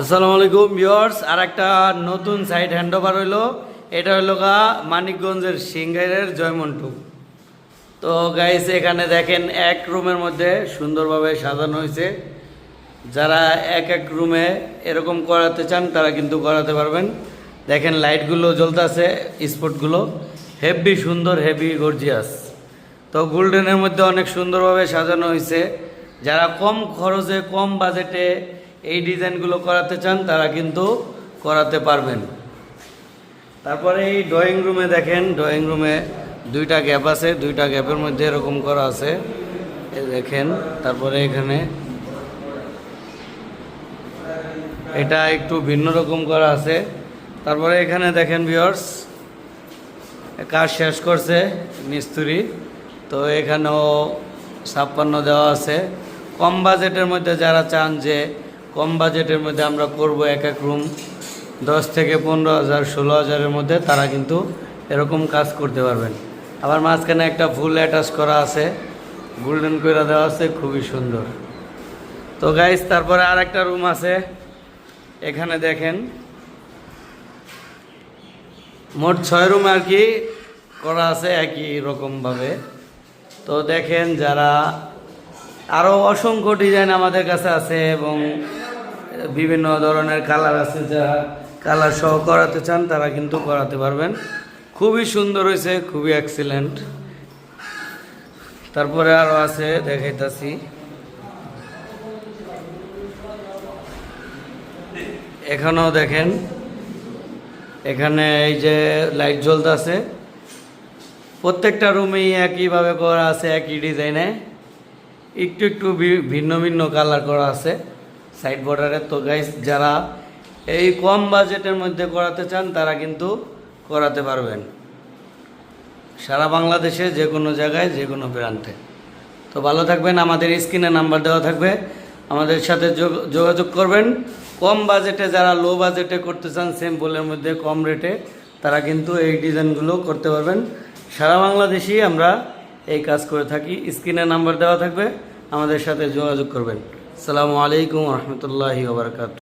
আসসালামু আলাইকুম ভিউয়ার্স, আর একটা নতুন সাইট হ্যান্ডওভার হইলো। এটা হইলো মানিকগঞ্জের সিংগাইরের জয়মন্টু। তো গাইস, এখানে দেখেন এক রুমের মধ্যে সুন্দরভাবে সাজানো হয়েছে। যারা এক এক রুমে এরকম করাতে চান তারা কিন্তু করাতে পারবেন। দেখেন লাইটগুলো জ্বলতেছে, স্পটগুলো হেভি সুন্দর, হেভি গর্জিয়াস। তো গোল্ডেনের মধ্যে অনেক সুন্দরভাবে সাজানো হয়েছে। যারা কম খরচে কম বাজেটে এই ডিজাইনগুলো করাতে চান তারা কিন্তু করাতে পারবেন। তারপরে এই ড্রয়িং রুমে দেখেন, ড্রয়িং রুমে দুইটা গ্যাপ আছে, দুইটা গ্যাপের মধ্যে এরকম করা আছে, দেখেন। তারপরে এখানে এটা একটু ভিন্ন রকম করা আছে। তারপরে এখানে দেখেন ভিউয়ার্স, কাজ শেষ করছে মিস্ত্রি। তো এখানেও 56 দেওয়া আছে। কম বাজেটের মধ্যে যারা চান যে কম বাজেটের মধ্যে আমরা করব এক এক রুম 10 থেকে 15,000 16,000-এর মধ্যে, তারা কিন্তু এরকম কাজ করতে পারবেন। আবার মাঝখানে একটা ফুল অ্যাটাচ করা আছে, গোল্ডেন করে দেওয়া আছে, খুবই সুন্দর। তো গাইস, তারপরে আর একটা রুম আছে। এখানে দেখেন মোট 6 রুম আর কি করা আছে একই রকমভাবে। তো দেখেন, যারা আরও অসংখ্য ডিজাইন আমাদের কাছে আছে এবং বিভিন্ন ধরনের কালার আছে, যারা কালার সহ করাতে চান তারা কিন্তু করাতে পারবেন। খুবই সুন্দর হয়েছে, খুবই এক্সিলেন্ট। তারপরে আরও আছে, দেখাইতাছি। এখানেও দেখেন, এখানে এই যে লাইট জ্বলতেছে, প্রত্যেকটা রুমেই একইভাবে করা আছে, একই ডিজাইনে, একটু একটু ভিন্ন ভিন্ন কালার করা আছে সাইড বর্ডারে। তো গাইস, যারা এই কম বাজেটের মধ্যে করাতে চান তারা কিন্তু করাতে পারবেন সারা বাংলাদেশে, যে কোনো জায়গায়, যে কোনো প্রান্তে। তো ভালো থাকবেন, আমাদের স্ক্রিনে নাম্বার দেওয়া থাকবে, আমাদের সাথে যোগাযোগ করবেন। কম বাজেটে যারা লো বাজেটে করতে চান, সিম্পলের মধ্যে কম রেটে, তারা কিন্তু এই ডিজাইনগুলো করতে পারবেন। সারা বাংলাদেশেই আমরা এই কাজ করে থাকি। স্ক্রিনে নাম্বার দেওয়া থাকবে, আমাদের সাথে যোগাযোগ করবেন। আসসালামু আলাইকুম ওয়া রাহমাতুল্লাহি ওয়া বারাকাতুহু।